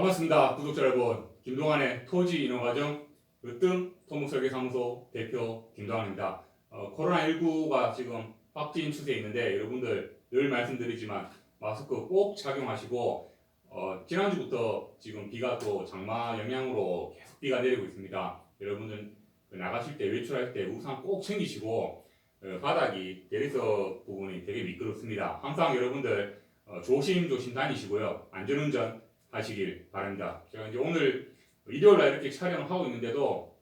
반갑습니다. 구독자 여러분. 김동환의 토지 인허가정 으뜸 토목설계사무소 대표 김동환입니다. 코로나19가 지금 확진 추세에 있는데 여러분들 늘 말씀드리지만 마스크 꼭 착용하시고 지난주부터 지금 비가 또 장마 영향으로 계속 비가 내리고 있습니다. 여러분들 나가실 때 외출할 때 우산 꼭 챙기시고 바닥이 대리석 부분이 되게 미끄럽습니다. 항상 여러분들 조심조심 다니시고요. 안전운전 하시길 바랍니다. 제가 이제 오늘 일요일날 이렇게 촬영을 하고 있는데도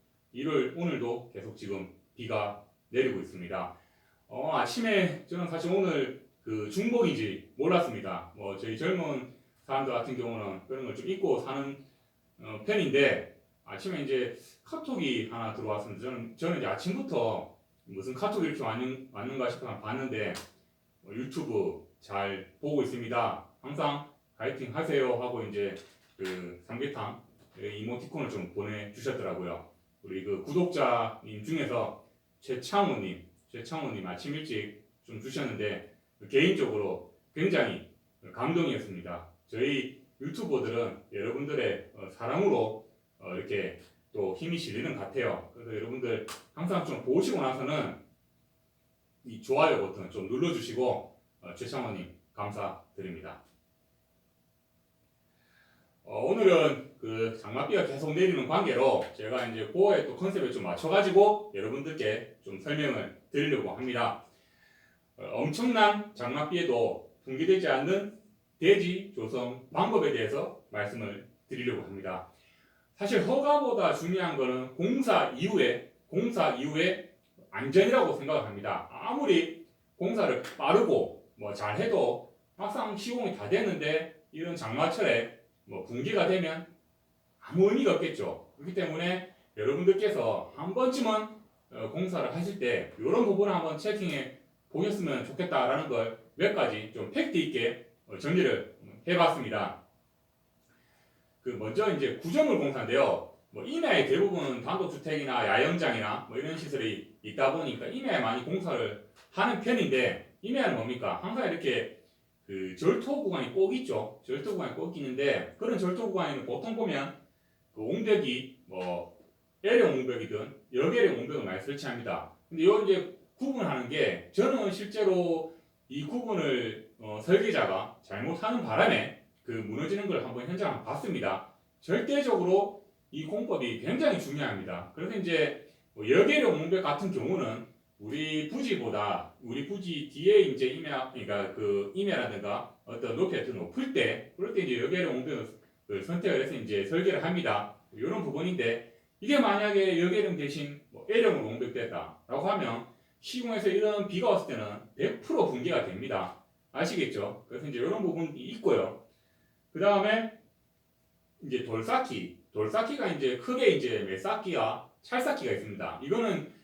오늘도 계속 지금 비가 내리고 있습니다. 아침에 저는 사실 오늘 그 중복인지 몰랐습니다. 저희 젊은 사람들 같은 경우는 그런 걸 좀 잊고 사는 편인데 아침에 이제 카톡이 하나 들어왔습니다. 저는 이제 아침부터 무슨 카톡이 이렇게 왔는가 싶어서 봤는데 유튜브 잘 보고 있습니다. 항상 파이팅 하세요 하고 이제 그 삼계탕 이모티콘을 좀 보내주셨더라고요. 우리 그 구독자님 중에서 최창호님 아침 일찍 좀 주셨는데 개인적으로 굉장히 감동이었습니다. 저희 유튜버들은 여러분들의 사랑으로 이렇게 또 힘이 실리는 것 같아요. 그래서 여러분들 항상 좀 보시고 나서는 이 좋아요 버튼 좀 눌러주시고 최창호님 감사드립니다. 오늘은 그 장맛비가 계속 내리는 관계로 제가 이제 그거에 또 컨셉에 좀 맞춰가지고 여러분들께 좀 설명을 드리려고 합니다. 엄청난 장맛비에도 붕괴되지 않는 대지 조성 방법에 대해서 말씀을 드리려고 합니다. 사실 허가보다 중요한 것은 공사 이후에 안전이라고 생각을 합니다. 아무리 공사를 빠르고 잘해도 막상 시공이 다 됐는데 이런 장마철에 붕괴가 되면 아무 의미가 없겠죠. 그렇기 때문에 여러분들께서 한 번쯤은 공사를 하실 때 이런 부분을 한번 체킹해 보셨으면 좋겠다라는 걸 몇 가지 좀 팩트 있게 정리를 해봤습니다. 먼저 이제 구조물 공사인데요. 임야의 대부분 단독주택이나 야영장이나 이런 시설이 있다 보니까 임야에 많이 공사를 하는 편인데 임야는 뭡니까? 항상 이렇게 그 절토 구간이 꼭 있죠. 절토 구간이 꼭 있는데 그런 절토 구간에는 보통 보면 그 옹벽이 L형 옹벽이든 역L형 옹벽을 많이 설치합니다. 근데 이걸 이제 구분하는 게 저는 실제로 이 구분을 설계자가 잘못하는 바람에 그 무너지는 걸 한번 현장을 봤습니다. 절대적으로 이 공법이 굉장히 중요합니다. 그래서 이제 역L형 옹벽 같은 경우는 우리 부지 뒤에 이제 임야, 그러니까 그 임야라든가 어떤 높이가 더 높을 때, 그럴 때 이제 역L형 옹벽을 선택을 해서 이제 설계를 합니다. 이런 부분인데, 이게 만약에 역L형 대신 L형으로 옹벽됐다라고 하면 시공에서 이런 비가 왔을 때는 100% 붕괴가 됩니다. 아시겠죠? 그래서 이제 이런 부분이 있고요. 그 다음에 이제 돌쌓기가 이제 크게 이제 메쌓기와 찰쌓기가 있습니다. 이거는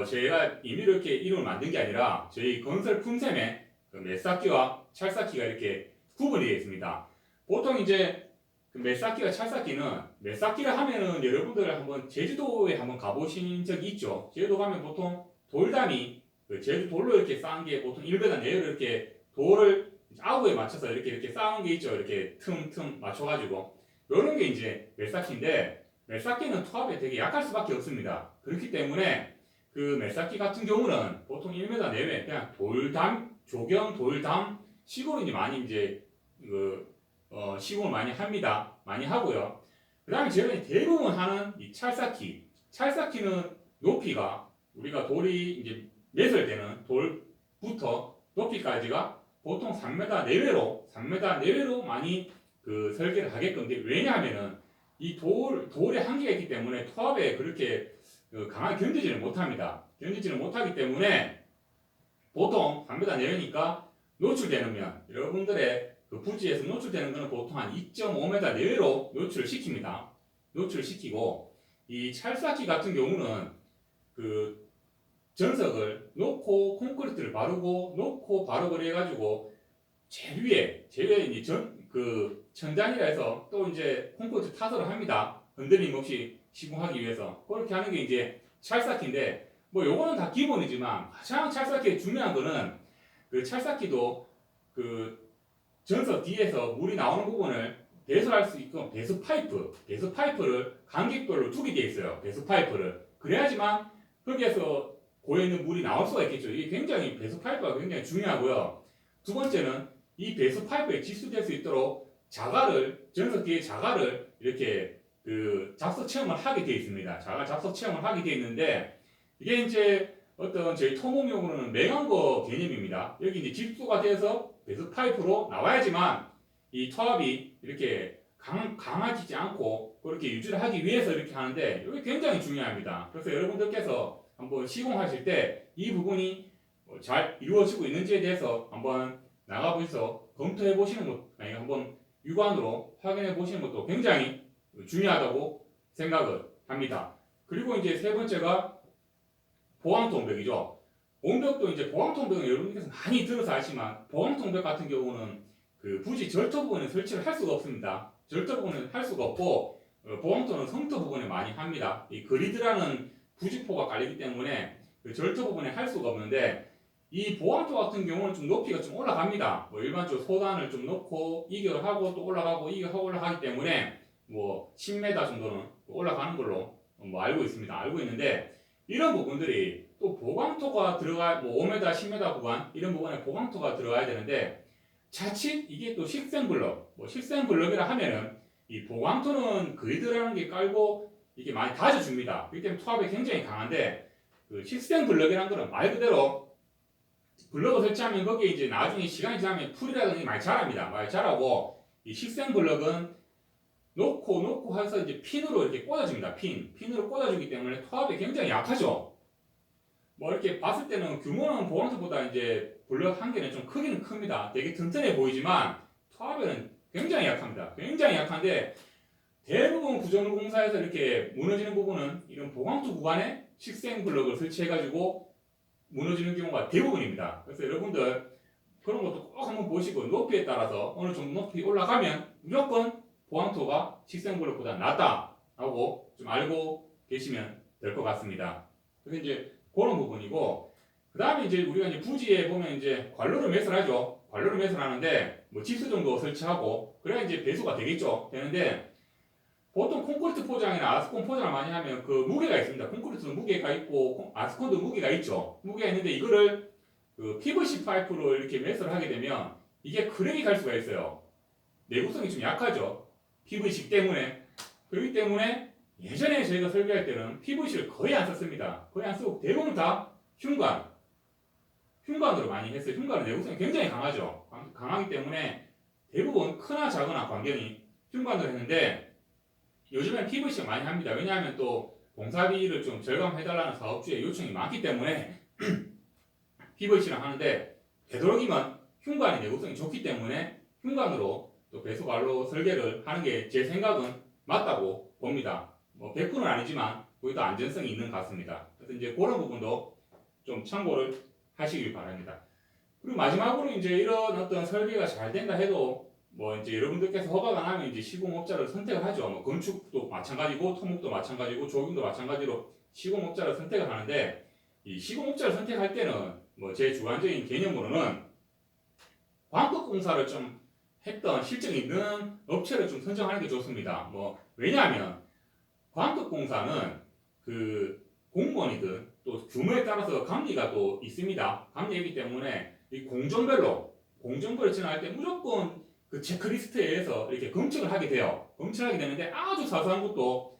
제가 임의로 이렇게 이름을 만든 게 아니라 저희 건설 품셈에 그 메쌓기와 찰쌓기가 이렇게 구분이 되어 있습니다. 보통 이제 그 메쌓기와 찰쌓기는 메쌓기를 하면은 여러분들 한번 제주도에 한번 가보신 적이 있죠. 제주도 가면 보통 돌담이 그 제주 돌로 이렇게 쌓은 게 보통 1m 내외로 이렇게 돌을 아구에 맞춰서 이렇게 쌓은 게 있죠. 이렇게 틈 맞춰가지고 이런 게 이제 메쌓기인데 메쌓기는 투합에 되게 약할 수밖에 없습니다. 그렇기 때문에 그 메쌓기 같은 경우는 보통 1m 내외 그냥 돌담, 조경 돌담 식으로 이제 많이 이제 시공을 많이 합니다. 많이 하고요. 그 다음에 제가 대부분 하는 이 찰쌓기는 높이가 우리가 돌이 이제 매설되는 돌부터 높이까지가 보통 3m 내외로 많이 그 설계를 하게끔 돼. 왜냐하면은 이 돌의 한계가 있기 때문에 투합에 그렇게 강하게 견디지를 못합니다. 견디지를 못하기 때문에 보통 3m 내외니까 노출되는 면, 여러분들의 그 부지에서 노출되는 것은 보통 한 2.5m 내외로 노출을 시킵니다. 노출을 시키고 이 찰쌓기 같은 경우는 그 전석을 놓고 콘크리트를 놓고 바르고 해가지고 제일 위에 이제 천장이라 해서 또 이제 콘크리트 타설을 합니다. 흔들림 없이 시공하기 위해서 그렇게 하는 게 이제 찰쌓기인데 요거는 다 기본이지만 가장 찰쌓기에 중요한 거는 그 찰쌓기도 그 전석 뒤에서 물이 나오는 부분을 배수할 수 있고 배수 파이프를 간격별로 두게 돼 있어요. 배수 파이프를 그래야지만 거기에서 고여있는 물이 나올 수가 있겠죠. 이게 굉장히 배수 파이프가 굉장히 중요하고요. 두 번째는 이 배수 파이프에 직수될 수 있도록 전석 뒤에 자갈을 이렇게 그 잡석 체험을 하게 돼 있습니다. 자갈 잡석 체험을 하게 돼 있는데 이게 이제 어떤 저희 토목용으로는 매간거 개념입니다. 여기 이제 직수가 돼서 배수 파이프로 나와야지만 이 토합이 이렇게 강해지지 않고 그렇게 유지를 하기 위해서 이렇게 하는데 이게 굉장히 중요합니다. 그래서 여러분들께서 한번 시공하실 때 이 부분이 잘 이루어지고 있는지에 대해서 한번 나가보셔서 검토해 보시는 것, 아니 한번 육안으로 확인해 보시는 것도 굉장히 중요하다고 생각을 합니다. 그리고 이제 세 번째가 보강통벽이죠. 온벽도 이제 보강통벽은 여러분께서 많이 들어서 아시지만 보강통벽 같은 경우는 그 굳이 절터 부분에 설치를 할 수가 없습니다. 절터 부분에 할 수가 없고 보강토는 성토 부분에 많이 합니다. 이 그리드라는 부직포가 깔리기 때문에 그 절터 부분에 할 수가 없는데 이 보강토 같은 경우는 좀 높이가 좀 올라갑니다. 뭐 일반적으로 소단을 좀 넣고 이결하고 또 올라가고 이결하고 올라가기 때문에 뭐 10m 정도는 올라가는 걸로 뭐 알고 있습니다. 알고 있는데 이런 부분들이 또 보강토가 들어가 뭐 5m, 10m 구간 이런 부분에 보강토가 들어가야 되는데 자칫 이게 또 식생블럭, 뭐 식생블럭이라 하면은 이 보강토는 그리드라는 게 깔고 이게 많이 다져줍니다. 그렇기 때문에 토합이 굉장히 강한데 그 식생블럭이라는 거는 말 그대로 블럭을 설치하면 거기에 이제 나중에 시간이 지나면 풀이라든지 많이 자랍니다. 많이 자라고 이 식생블럭은 놓고 해서 이제 핀으로 이렇게 꽂아줍니다. 핀으로 꽂아주기 때문에 토합이 굉장히 약하죠. 뭐 이렇게 봤을 때는 규모는 보강토보다 이제 블럭 한 개는 좀 크기는 큽니다. 되게 튼튼해 보이지만 토합에는 굉장히 약합니다. 굉장히 약한데 대부분 구조물공사에서 이렇게 무너지는 부분은 이런 보강토 구간에 식생 블럭을 설치해가지고 무너지는 경우가 대부분입니다. 그래서 여러분들 그런 것도 꼭 한번 보시고 높이에 따라서 어느 정도 높이 올라가면 무조건 보강토가 식생 블럭보다 낫다라고 좀 알고 계시면 될 것 같습니다. 그래서 이제 그런 부분이고 그 다음에 이제 우리가 이제 부지에 보면 이제 관로를 매설하죠. 관로를 매설하는데 뭐 지수 정도 설치하고 그래야 이제 배수가 되겠죠. 되는데 보통 콘크리트 포장이나 아스콘 포장을 많이 하면 그 무게가 있습니다. 콘크리트도 무게가 있고 아스콘도 무게가 있죠. 무게가 있는데 이거를 그 PVC 파이프로 이렇게 매설을 하게 되면 이게 크랙이 갈 수가 있어요. 내구성이 좀 약하죠. PVC 때문에. 그렇기 때문에 예전에 저희가 설계할 때는 PVC를 거의 안 썼습니다. 거의 안 쓰고 대부분 다 흉관으로 많이 했어요. 흉관은 내구성이 굉장히 강하죠. 강하기 때문에 대부분 크나 작으나 광경이 흉관으로 했는데 요즘엔 PVC가 많이 합니다. 왜냐하면 또 공사비를 좀 절감해달라는 사업주의 요청이 많기 때문에 PVC를 하는데 되도록이면 흉관이 내구성이 좋기 때문에 흉관으로 또 배수관로 설계를 하는 게 제 생각은 맞다고 봅니다. 뭐 100%는 아니지만 거기도 안전성이 있는 것 같습니다. 그래서 이제 그런 부분도 좀 참고를 하시길 바랍니다. 그리고 마지막으로 이제 이런 어떤 설계가 잘 된다 해도 뭐 이제 여러분들께서 허가가 나면 이제 시공업자를 선택을 하죠. 뭐 건축도 마찬가지고 토목도 마찬가지고 조경도 마찬가지로 시공업자를 선택을 하는데 이 시공업자를 선택할 때는 뭐 제 주관적인 개념으로는 광법공사를 좀 했던 실적이 있는 업체를 좀 선정하는 게 좋습니다. 뭐 왜냐하면 광법공사는 그 공무원이든 또 규모에 따라서 감리가 또 있습니다. 감리이기 때문에 이 공정별로 진행할 때 무조건 그 체크리스트에 의해서 이렇게 검증을 하게 돼요. 검증을 하게 되는데 아주 사소한 것도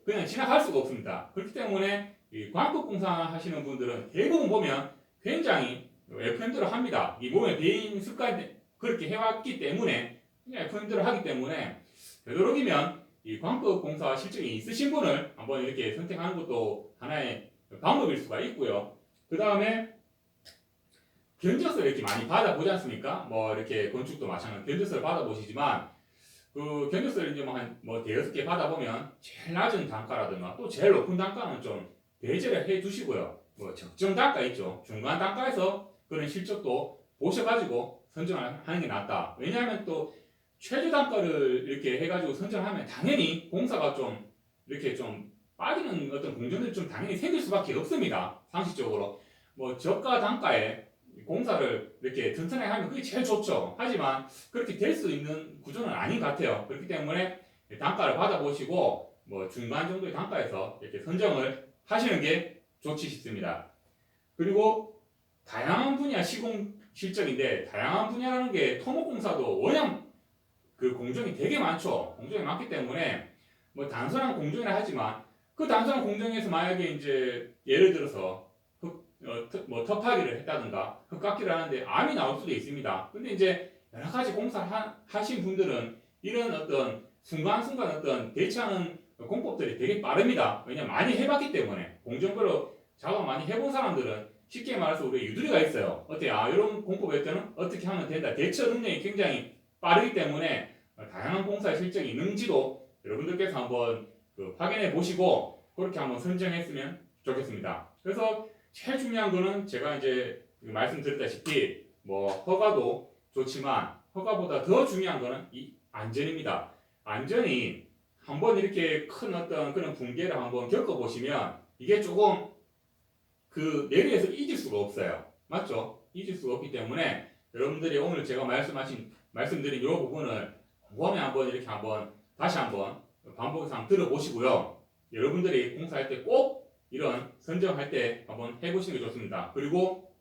그냥 지나갈 수가 없습니다. 그렇기 때문에 이 광법공사 하시는 분들은 대부분 보면 굉장히 FM대로 합니다. 이 몸에 배인 습관이 그렇게 해왔기 때문에 그냥 FM대로 하기 때문에 되도록이면 이 광법공사 실적이 있으신 분을 한번 이렇게 선택하는 것도 하나의 방법일 수가 있고요. 그 다음에 견적서를 이렇게 많이 받아보지 않습니까? 뭐 이렇게 건축도 마찬가지 견적서를 받아보시지만 그 견적서를 이제 뭐 대여섯 개 받아보면 제일 낮은 단가라든가 또 제일 높은 단가는 좀 배제를 해 두시고요. 뭐 적정 단가 있죠. 중간 단가에서 그런 실적도 보셔가지고 선정을 하는 게 낫다. 왜냐하면 또 최저 단가를 이렇게 해가지고 선정하면 당연히 공사가 좀 이렇게 좀 빠지는 어떤 공정들이 좀 당연히 생길 수밖에 없습니다. 상식적으로 뭐 저가 단가에 공사를 이렇게 튼튼하게 하면 그게 제일 좋죠. 하지만 그렇게 될 수 있는 구조는 아닌 것 같아요. 그렇기 때문에 단가를 받아보시고 뭐 중간 정도의 단가에서 이렇게 선정을 하시는 게 좋지 싶습니다. 그리고 다양한 분야 시공 실적인데 다양한 분야라는 게 토목공사도 워낙 그 공정이 되게 많죠. 공정이 많기 때문에 뭐 단순한 공정이라 하지만 그 단순한 공정에서 만약에 이제 예를 들어서 뭐 터파기를 했다든가 흙깎기를 하는데 암이 나올 수도 있습니다. 근데 이제 여러 가지 공사를 하신 분들은 이런 어떤 순간순간 어떤 대처하는 공법들이 되게 빠릅니다. 왜냐면 많이 해봤기 때문에 공정거로 작업 많이 해본 사람들은 쉽게 말해서 우리가 유두리가 있어요. 어때? 이런 공법일 때는 어떻게 하면 된다. 대처 능력이 굉장히 빠르기 때문에 다양한 공사의 실적이 있는지도 여러분들께서 한번 확인해 보시고 그렇게 한번 선정했으면 좋겠습니다. 그래서 제일 중요한 거는 제가 이제 말씀드렸다시피 뭐 허가도 좋지만 허가보다 더 중요한 거는 이 안전입니다. 안전이 한번 이렇게 큰 어떤 그런 붕괴를 한번 겪어보시면 이게 조금 그 뇌리에서 잊을 수가 없어요. 맞죠? 잊을 수가 없기 때문에 여러분들이 오늘 제가 말씀드린 이 부분을 곰곰이 한번 이렇게 한번 다시 한번 반복해서 한번 들어보시고요. 여러분들이 공사할 때 꼭 이런 선정할 때 한번 해보시는 게 좋습니다. 그리고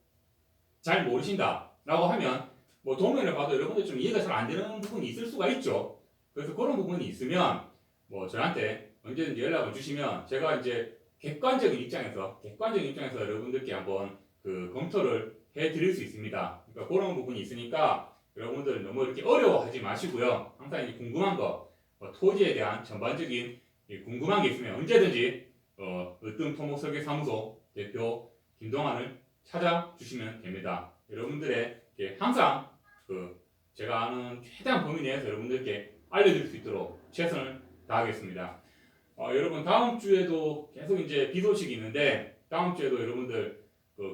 잘 모르신다라고 하면 뭐 도면을 봐도 여러분들 좀 이해가 잘 안 되는 부분이 있을 수가 있죠. 그래서 그런 부분이 있으면 뭐 저한테 언제든지 연락을 주시면 제가 이제 객관적인 입장에서 여러분들께 한번 검토를 해드릴 수 있습니다. 그러니까 그런 부분이 있으니까 여러분들 너무 이렇게 어려워하지 마시고요. 항상 이제 궁금한 거, 토지에 대한 전반적인 궁금한 게 있으면 언제든지 으뜸토목설계사무소 대표 김동환을 찾아주시면 됩니다. 여러분들의 항상 제가 아는 최대한 범위 내에서 여러분들께 알려드릴 수 있도록 최선을 다하겠습니다. 여러분 다음 주에도 계속 이제 비 소식이 있는데 다음 주에도 여러분들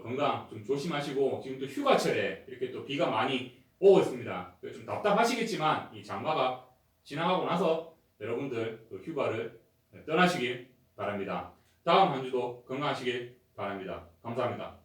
건강 좀 조심하시고 지금 또 휴가철에 이렇게 또 비가 많이 오고 있습니다. 좀 답답하시겠지만 이 장마가 지나가고 나서 여러분들 휴가를 떠나시길 바랍니다. 다음 한 주도 건강하시길 바랍니다. 감사합니다.